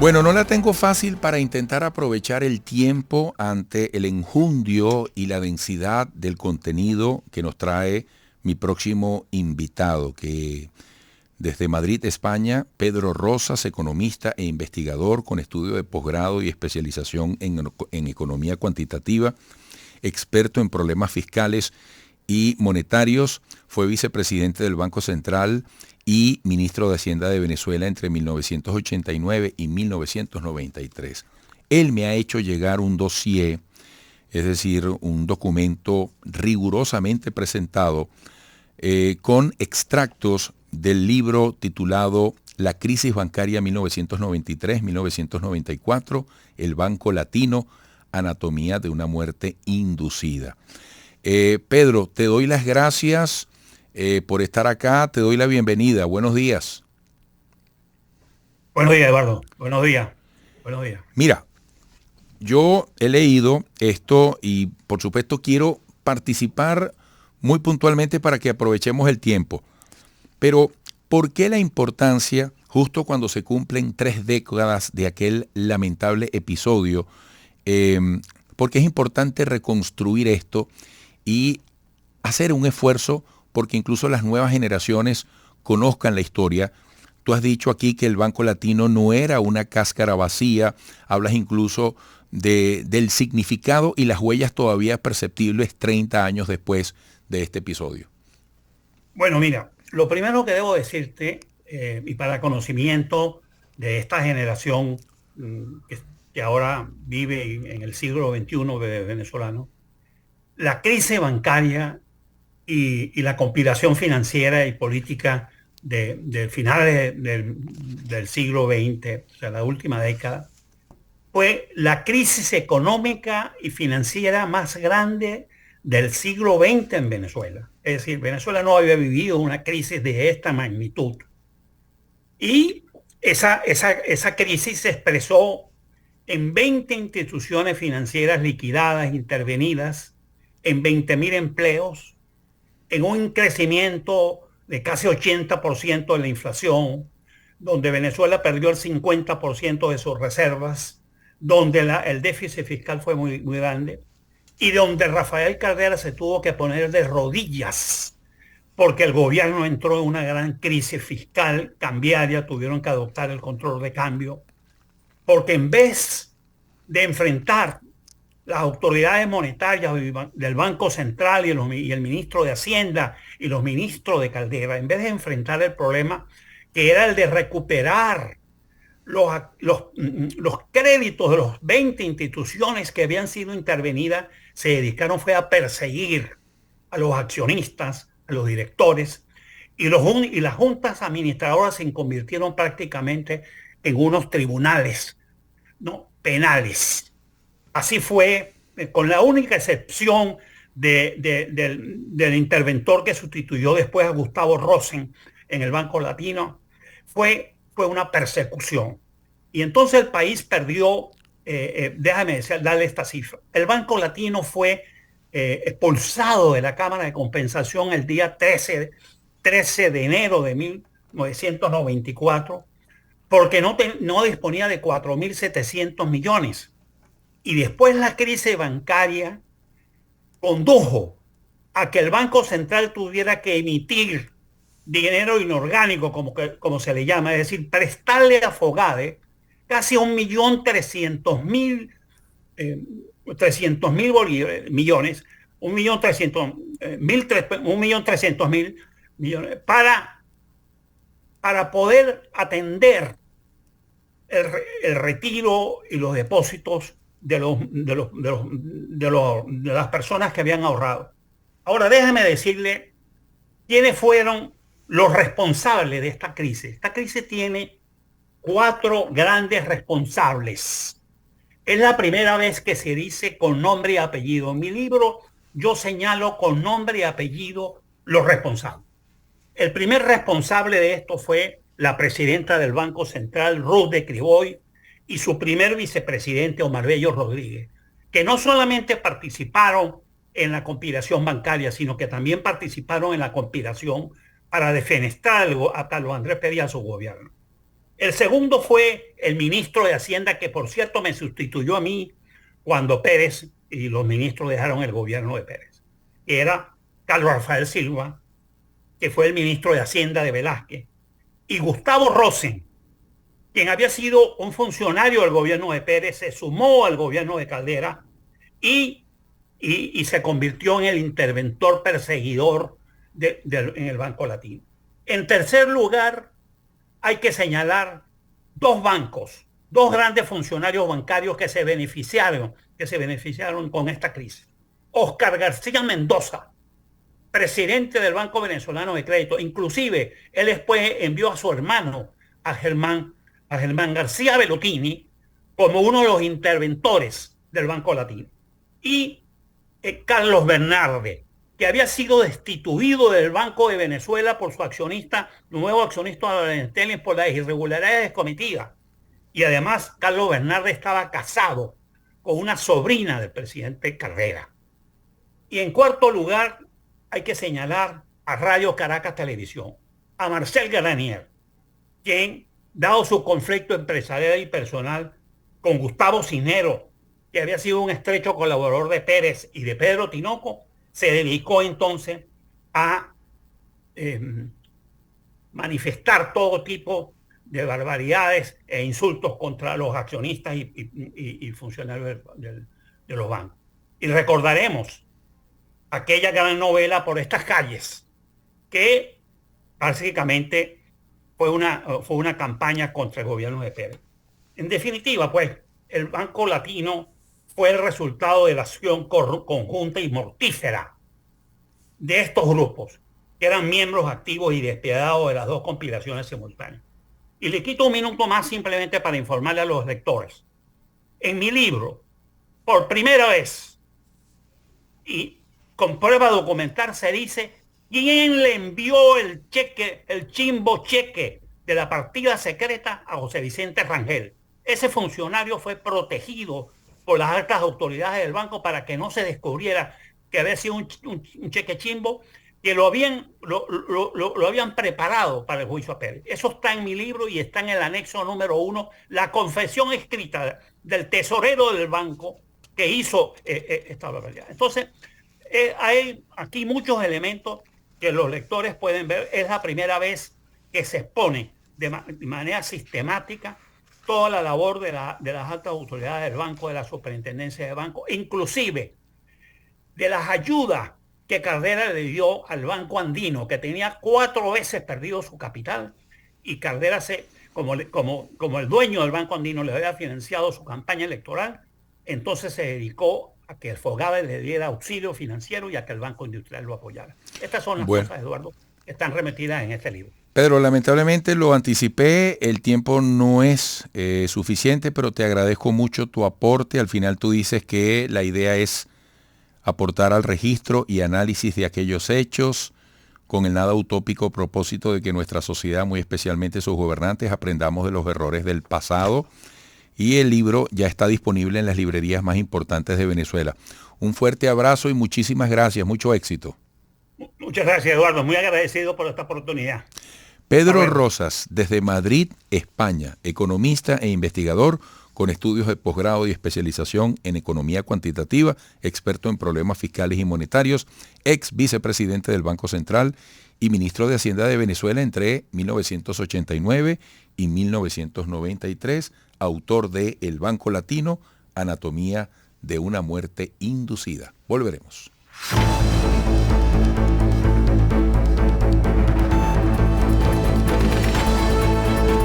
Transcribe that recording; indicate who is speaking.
Speaker 1: Bueno, no la tengo fácil para intentar aprovechar el tiempo ante el enjundio y la densidad del contenido que nos trae mi próximo invitado, que desde Madrid, España, Pedro Rosas, economista e investigador con estudio de posgrado y especialización en economía cuantitativa, experto en problemas fiscales y monetarios, fue vicepresidente del Banco Central y ministro de Hacienda de Venezuela entre 1989 y 1993. Él me ha hecho llegar un dossier, es decir, un documento rigurosamente presentado con extractos del libro titulado La crisis bancaria 1993-1994, el Banco Latino, anatomía de una muerte inducida. Pedro, te doy las gracias por estar acá, te doy la bienvenida. Buenos días.
Speaker 2: Buenos días, Eduardo. Buenos días. Buenos días.
Speaker 1: Mira, yo he leído esto y por supuesto quiero participar muy puntualmente para que aprovechemos el tiempo. Pero, ¿por qué la importancia, justo cuando se cumplen 3 décadas de aquel lamentable episodio? Porque es importante reconstruir esto y hacer un esfuerzo porque incluso las nuevas generaciones conozcan la historia. Tú has dicho aquí que el Banco Latino no era una cáscara vacía, hablas incluso del significado y las huellas todavía perceptibles 30 años después de este episodio.
Speaker 2: Bueno, mira, lo primero que debo decirte, y para conocimiento de esta generación que ahora vive en el siglo XXI de venezolano, la crisis bancaria y la conspiración financiera y política de finales del siglo XX, o sea, la última década, fue la crisis económica y financiera más grande del siglo XX en Venezuela. Es decir, Venezuela no había vivido una crisis de esta magnitud. Y esa crisis se expresó en 20 instituciones financieras liquidadas, intervenidas, en 20.000 empleos, en un crecimiento de casi 80% de la inflación, donde Venezuela perdió el 50% de sus reservas, donde el déficit fiscal fue muy, muy grande y donde Rafael Caldera se tuvo que poner de rodillas porque el gobierno entró en una gran crisis fiscal, cambiaria, tuvieron que adoptar el control de cambio, porque en vez de enfrentar las autoridades monetarias del Banco Central y el ministro de Hacienda y los ministros de Caldera, en vez de enfrentar el problema que era el de recuperar los créditos de los 20 instituciones que habían sido intervenidas, se dedicaron fue a perseguir a los accionistas, a los directores, y las juntas administradoras se convirtieron prácticamente en unos tribunales, ¿no?, penales. Así fue, con la única excepción del interventor que sustituyó después a Gustavo Rosen en el Banco Latino, fue una persecución. Y entonces el país perdió, déjame darle esta cifra. El Banco Latino fue expulsado de la Cámara de Compensación el día 13 de enero de 1994 porque no disponía de 4.700 millones. Y después la crisis bancaria condujo a que el Banco Central tuviera que emitir dinero inorgánico, como se le llama, es decir, prestarle a Fogade casi 1.300.000 millones, 1.300.000 millones para poder atender el retiro y los depósitos de las personas que habían ahorrado. Ahora déjeme decirle quiénes fueron los responsables de esta crisis. Esta crisis tiene 4 grandes responsables. Es la primera vez que se dice con nombre y apellido. En mi libro yo señalo con nombre y apellido los responsables. El primer responsable de esto fue la presidenta del Banco Central, Ruth de Criboy, y su primer vicepresidente, Omar Bello Rodríguez, que no solamente participaron en la conspiración bancaria, sino que también participaron en la conspiración para defenestrar a Carlos Andrés Pérez y a su gobierno. El segundo fue el ministro de Hacienda, que por cierto me sustituyó a mí cuando Pérez y los ministros dejaron el gobierno de Pérez. Era Carlos Rafael Silva, que fue el ministro de Hacienda de Velázquez, y Gustavo Rosen, quien había sido un funcionario del gobierno de Pérez, se sumó al gobierno de Caldera y se convirtió en el interventor perseguidor en el Banco Latino. En tercer lugar, hay que señalar dos bancos, dos grandes funcionarios bancarios que se beneficiaron con esta crisis. Óscar García Mendoza, presidente del Banco Venezolano de Crédito. Inclusive, él después envió a su hermano, a Germán García Bellotini, como uno de los interventores del Banco Latino. Y Carlos Bernarde, que había sido destituido del Banco de Venezuela por su nuevo accionista Arenstein, por las irregularidades cometidas. Y además, Carlos Bernarde estaba casado con una sobrina del presidente Carrera. Y en cuarto lugar, hay que señalar a Radio Caracas Televisión, a Marcel Granier, quien, dado su conflicto empresarial y personal con Gustavo Cisneros, que había sido un estrecho colaborador de Pérez y de Pedro Tinoco, se dedicó entonces a manifestar todo tipo de barbaridades e insultos contra los accionistas y funcionarios de los bancos. Y recordaremos aquella gran novela Por estas calles, que básicamente fue una campaña contra el gobierno de Pérez. En definitiva, pues, el Banco Latino fue el resultado de la acción conjunta y mortífera de estos grupos, que eran miembros activos y despiadados de las dos conspiraciones simultáneas. Y le quito un minuto más simplemente para informarle a los lectores. En mi libro, por primera vez, y con prueba documental, se dice quién le envió el chimbo cheque de la partida secreta a José Vicente Rangel. Ese funcionario fue protegido por las altas autoridades del banco para que no se descubriera que había sido un cheque chimbo, que lo habían preparado para el juicio a Pérez. Eso está en mi libro y está en el anexo número 1, la confesión escrita del tesorero del banco que hizo esta barbaridad. Entonces, hay aquí muchos elementos que los lectores pueden ver. Es la primera vez que se expone de manera sistemática toda la labor de las altas autoridades del banco, de la superintendencia del banco, inclusive de las ayudas que Caldera le dio al Banco Andino, que tenía 4 veces perdido su capital, y Caldera, como el dueño del Banco Andino le había financiado su campaña electoral, entonces se dedicó a que el FOGABE le diera auxilio financiero y a que el Banco Industrial lo apoyara. Estas son las cosas, Eduardo, que están remetidas en este libro.
Speaker 1: Pedro, lamentablemente lo anticipé, el tiempo no es suficiente, pero te agradezco mucho tu aporte. Al final tú dices que la idea es aportar al registro y análisis de aquellos hechos, con el nada utópico propósito de que nuestra sociedad, muy especialmente sus gobernantes, aprendamos de los errores del pasado. Y el libro ya está disponible en las librerías más importantes de Venezuela. Un fuerte abrazo y muchísimas gracias, mucho éxito.
Speaker 2: Muchas gracias, Eduardo, muy agradecido por esta oportunidad.
Speaker 1: Pedro Rosas, desde Madrid, España, economista e investigador con estudios de posgrado y especialización en economía cuantitativa, experto en problemas fiscales y monetarios, ex vicepresidente del Banco Central y ministro de Hacienda de Venezuela entre 1989 y 1993, autor de El Banco Latino, Anatomía de una muerte inducida. Volveremos.